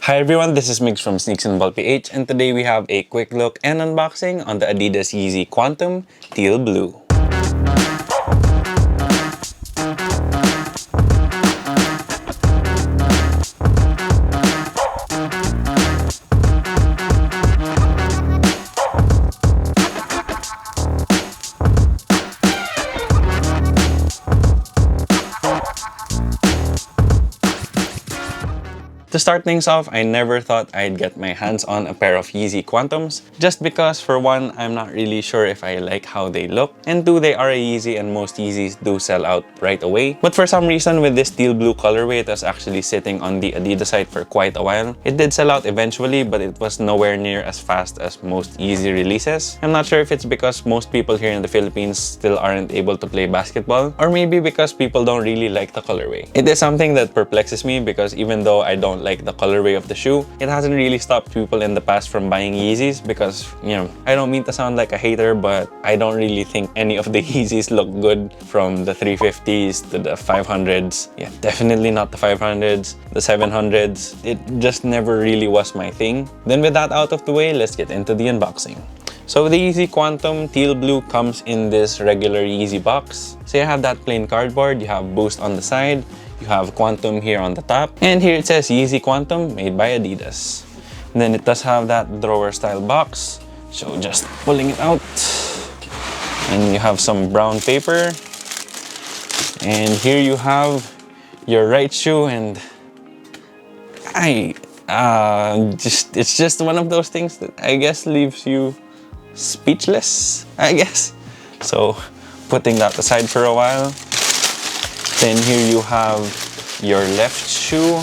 Hi everyone, this is Migs from Sneaks and Ball PH, and today we have a quick look and unboxing on the Adidas Yeezy Quantum Teal Blue. To start things off, I never thought I'd get my hands on a pair of Yeezy Quantums, just because for one, I'm not really sure if I like how they look, and two, they are a Yeezy and most Yeezys do sell out right away. But for some reason with this teal blue colorway, it was actually sitting on the Adidas site for quite a while. It did sell out eventually, but it was nowhere near as fast as most Yeezy releases. I'm not sure if it's because most people here in the Philippines still aren't able to play basketball, or maybe because people don't really like the colorway. It is something that perplexes me because even though I don't like the colorway of the shoe, it hasn't really stopped people in the past from buying Yeezys because, I don't mean to sound like a hater, but I don't really think any of the Yeezys look good, from the 350s to the 500s. Yeah, definitely not the 500s, the 700s. It just never really was my thing. Then with that out of the way, let's get into the unboxing. So the Yeezy Quantum Teal Blue comes in this regular Yeezy box. So you have that plain cardboard, you have Boost on the side, you have Quantum here on the top, and here it says Yeezy Quantum made by Adidas. And then it does have that drawer style box, so just pulling it out, and you have some brown paper, and here you have your right shoe, and it's just one of those things that I guess leaves you speechless, I guess. So putting that aside for a while, then here you have your left shoe,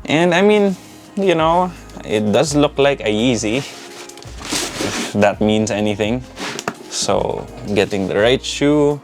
and I mean, it does look like a Yeezy, if that means anything. So getting the right shoe.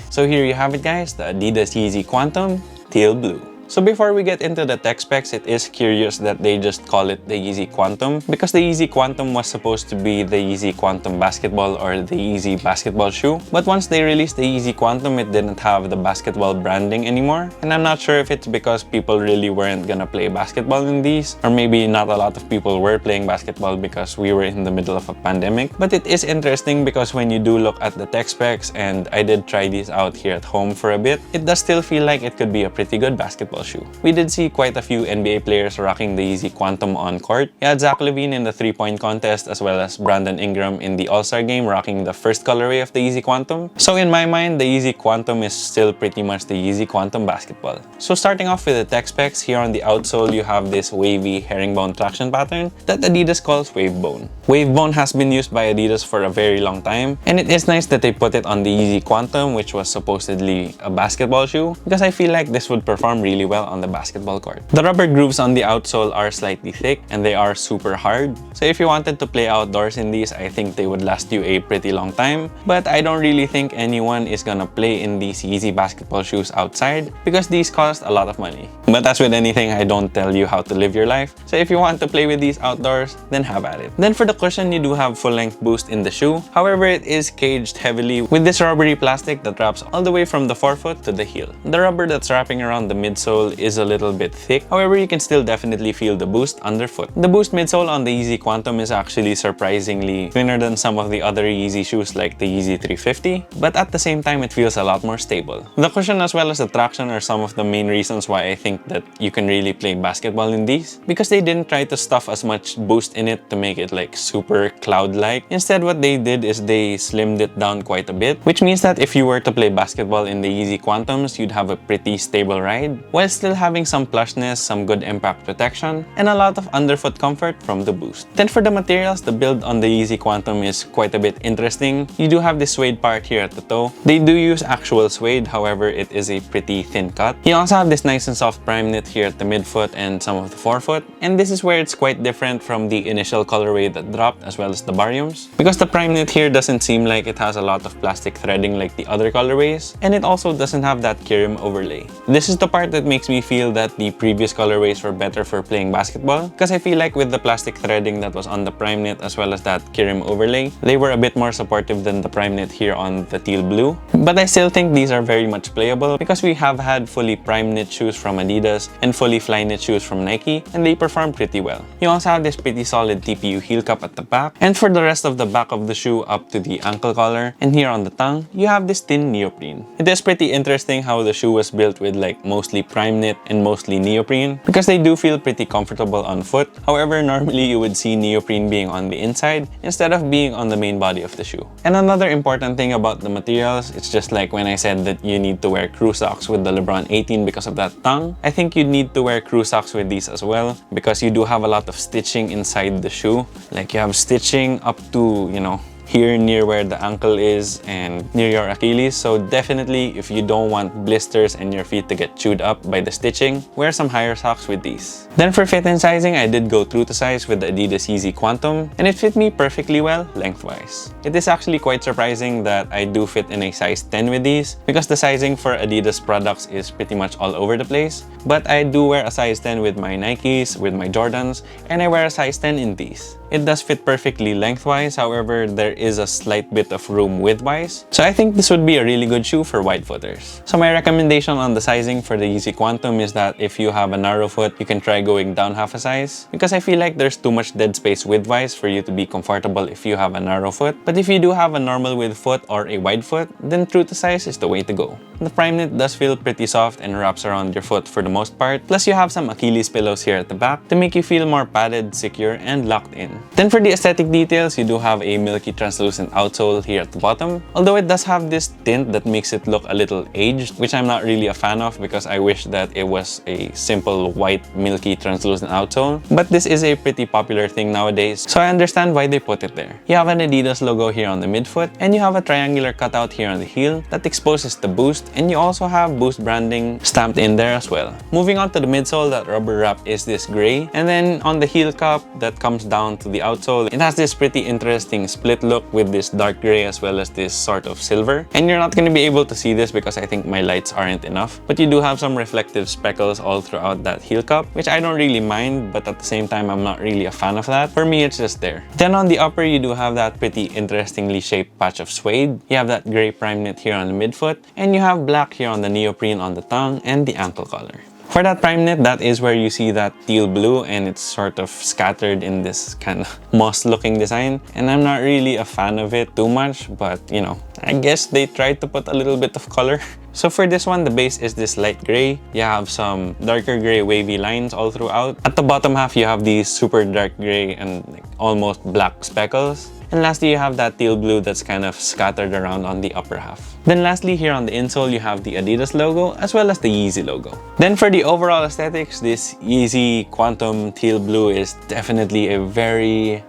So here you have it, guys, the Adidas Yeezy Quantum Teal Blue. So before we get into the tech specs, it is curious that they just call it the Yeezy Quantum, because the Yeezy Quantum was supposed to be the Yeezy Quantum Basketball or the Yeezy Basketball shoe. But once they released the Yeezy Quantum, it didn't have the basketball branding anymore. And I'm not sure if it's because people really weren't gonna play basketball in these, or maybe not a lot of people were playing basketball because we were in the middle of a pandemic. But it is interesting because when you do look at the tech specs, and I did try these out here at home for a bit, it does still feel like it could be a pretty good basketball shoe. We did see quite a few NBA players rocking the Yeezy Quantum on court. You had Zach Lavine in the 3-point contest, as well as Brandon Ingram in the All-Star game rocking the first colorway of the Yeezy Quantum. So in my mind, the Yeezy Quantum is still pretty much the Yeezy Quantum Basketball. So starting off with the tech specs, here on the outsole you have this wavy herringbone traction pattern that Adidas calls wavebone. Wavebone has been used by Adidas for a very long time, and it is nice that they put it on the Yeezy Quantum, which was supposedly a basketball shoe, because I feel like this would perform really well on the basketball court. The rubber grooves on the outsole are slightly thick and they are super hard. So if you wanted to play outdoors in these, I think they would last you a pretty long time. But I don't really think anyone is gonna play in these Yeezy basketball shoes outside, because these cost a lot of money. But as with anything, I don't tell you how to live your life. So if you want to play with these outdoors, then have at it. Then for the cushion, you do have full-length Boost in the shoe. However, it is caged heavily with this rubbery plastic that wraps all the way from the forefoot to the heel. The rubber that's wrapping around the midsole is a little bit thick. However, you can still definitely feel the Boost underfoot. The Boost midsole on the Yeezy Quantum is actually surprisingly thinner than some of the other Yeezy shoes like the Yeezy 350, but at the same time, it feels a lot more stable. The cushion as well as the traction are some of the main reasons why I think that you can really play basketball in these, because they didn't try to stuff as much Boost in it to make it like super cloud-like. Instead, what they did is they slimmed it down quite a bit, which means that if you were to play basketball in the Yeezy Quantums, you'd have a pretty stable ride, while still having some plushness, some good impact protection, and a lot of underfoot comfort from the Boost. Then for the materials, the build on the Yeezy Quantum is quite a bit interesting. You do have this suede part here at the toe. They do use actual suede, however, it is a pretty thin cut. You also have this nice and soft prime knit here at the midfoot and some of the forefoot, and this is where it's quite different from the initial colorway that dropped, as well as the bariums, because the prime knit here doesn't seem like it has a lot of plastic threading like the other colorways, and it also doesn't have that Kirim overlay. This is the part that makes makes me feel that the previous colorways were better for playing basketball, because I feel like with the plastic threading that was on the primeknit as well as that Kirim overlay, they were a bit more supportive than the primeknit here on the teal blue. But I still think these are very much playable because we have had fully primeknit shoes from Adidas and fully flyknit shoes from Nike, and they perform pretty well. You also have this pretty solid TPU heel cup at the back, and for the rest of the back of the shoe up to the ankle collar, and here on the tongue, you have this thin neoprene. It is pretty interesting how the shoe was built with like mostly primeknit and mostly neoprene, because they do feel pretty comfortable on foot. However, normally you would see neoprene being on the inside instead of being on the main body of the shoe. And another important thing about the materials, it's just like when I said that you need to wear crew socks with the LeBron 18 because of that tongue, I think you need to wear crew socks with these as well, because you do have a lot of stitching inside the shoe. Like you have stitching up to, you know, here near where the ankle is and near your Achilles. So definitely, if you don't want blisters and your feet to get chewed up by the stitching, wear some higher socks with these. Then for fit and sizing, I did go true to size with the Adidas Yeezy Quantum, and it fit me perfectly well lengthwise. It is actually quite surprising that I do fit in a size 10 with these, because the sizing for Adidas products is pretty much all over the place. But I do wear a size 10 with my Nikes, with my Jordans, and I wear a size 10 in these. It does fit perfectly lengthwise, however, there is a slight bit of room widthwise. So I think this would be a really good shoe for wide footers. So my recommendation on the sizing for the Yeezy Quantum is that if you have a narrow foot, you can try going down half a size, because I feel like there's too much dead space widthwise for you to be comfortable if you have a narrow foot. But if you do have a normal width foot or a wide foot, then true to size is the way to go. The primeknit does feel pretty soft and wraps around your foot for the most part. Plus you have some Achilles pillows here at the back to make you feel more padded, secure, and locked in. Then for the aesthetic details, you do have a milky translucent outsole here at the bottom. Although it does have this tint that makes it look a little aged, which I'm not really a fan of because I wish that it was a simple white milky translucent outsole. But this is a pretty popular thing nowadays, so I understand why they put it there. You have an Adidas logo here on the midfoot, and you have a triangular cutout here on the heel that exposes the Boost, and you also have Boost branding stamped in there as well. Moving on to the midsole, that rubber wrap is this gray, and then on the heel cup that comes down to the outsole, it has this pretty interesting split look with this dark gray as well as this sort of silver. And you're not going to be able to see this because I think my lights aren't enough, but you do have some reflective speckles all throughout that heel cup, which I don't really mind, but at the same time I'm not really a fan of that. For me, it's just there. Then on the upper, you do have that pretty interestingly shaped patch of suede. You have that gray primeknit here on the midfoot, and you have black here on the neoprene on the tongue and the ankle collar. For that primeknit, that is where you see that teal blue, and it's sort of scattered in this kind of moss looking design, and I'm not really a fan of it too much, but you know, I guess they tried to put a little bit of color. So for this one, the base is this light gray. You have some darker gray wavy lines all throughout. At the bottom half, you have these super dark gray and like almost black speckles. And lastly, you have that teal blue that's kind of scattered around on the upper half. Then lastly, here on the insole, you have the Adidas logo as well as the Yeezy logo. Then for the overall aesthetics, this Yeezy Quantum Teal Blue is definitely a very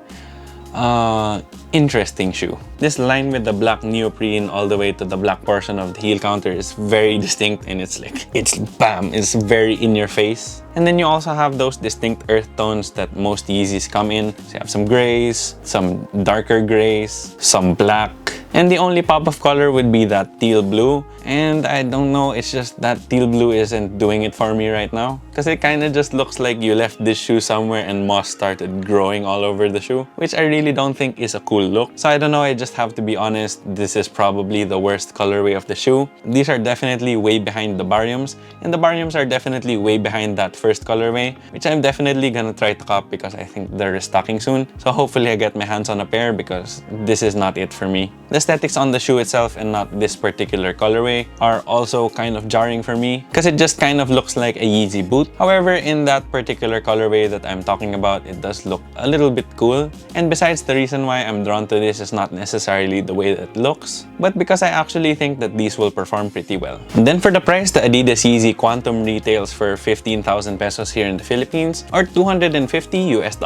interesting shoe. This line with the black neoprene all the way to the black portion of the heel counter is very distinct, and it's like, it's bam, it's very in your face. And then you also have those distinct earth tones that most Yeezys come in. So you have some grays, some darker grays, some black, and the only pop of color would be that teal blue. And I don't know, it's just that teal blue isn't doing it for me right now, because it kind of just looks like you left this shoe somewhere and moss started growing all over the shoe, which I really don't think is a cool look. So I don't know, I just have to be honest, this is probably the worst colorway of the shoe. These are definitely way behind the bariums, and the bariums are definitely way behind that first colorway, which I'm definitely gonna try to cop because I think they're restocking soon. So hopefully I get my hands on a pair, because this is not it for me. The aesthetics on the shoe itself and not this particular colorway are also kind of jarring for me, because it just kind of looks like a Yeezy boot. However, in that particular colorway that I'm talking about, it does look a little bit cool. And besides, the reason why I'm drawn to this is not necessarily the way that it looks, but because I actually think that these will perform pretty well. And then for the price, the Adidas Yeezy Quantum retails for 15,000 pesos here in the Philippines, or $250 US.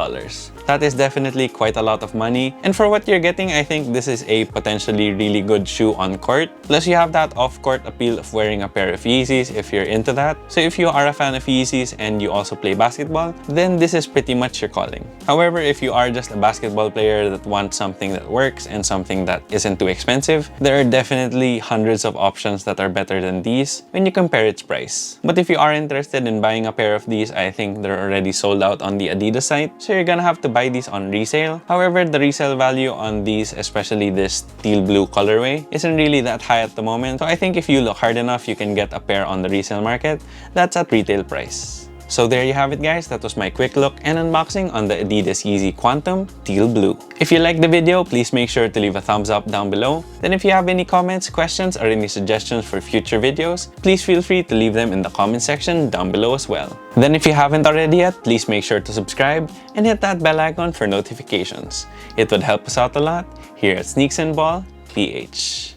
That is definitely quite a lot of money, and for what you're getting, I think this is a potentially really good shoe on court. Plus you have that off-court appeal of wearing a pair of Yeezys if you're into that. So if you are a fan of Yeezy Yeezys and you also play basketball, then this is pretty much your calling. However, if you are just a basketball player that wants something that works and something that isn't too expensive, there are definitely hundreds of options that are better than these when you compare its price. But if you are interested in buying a pair of these, I think they're already sold out on the Adidas site, so you're gonna have to buy these on resale. However, the resale value on these, especially this teal blue colorway, isn't really that high at the moment, so I think if you look hard enough, you can get a pair on the resale market that's at retail price. So there you have it guys, that was my quick look and unboxing on the Adidas Yeezy Quantum Teal Blue. If you liked the video, please make sure to leave a thumbs up down below. Then if you have any comments, questions, or any suggestions for future videos, please feel free to leave them in the comment section down below as well. Then if you haven't already yet, please make sure to subscribe and hit that bell icon for notifications. It would help us out a lot here at Sneaks and Ball PH.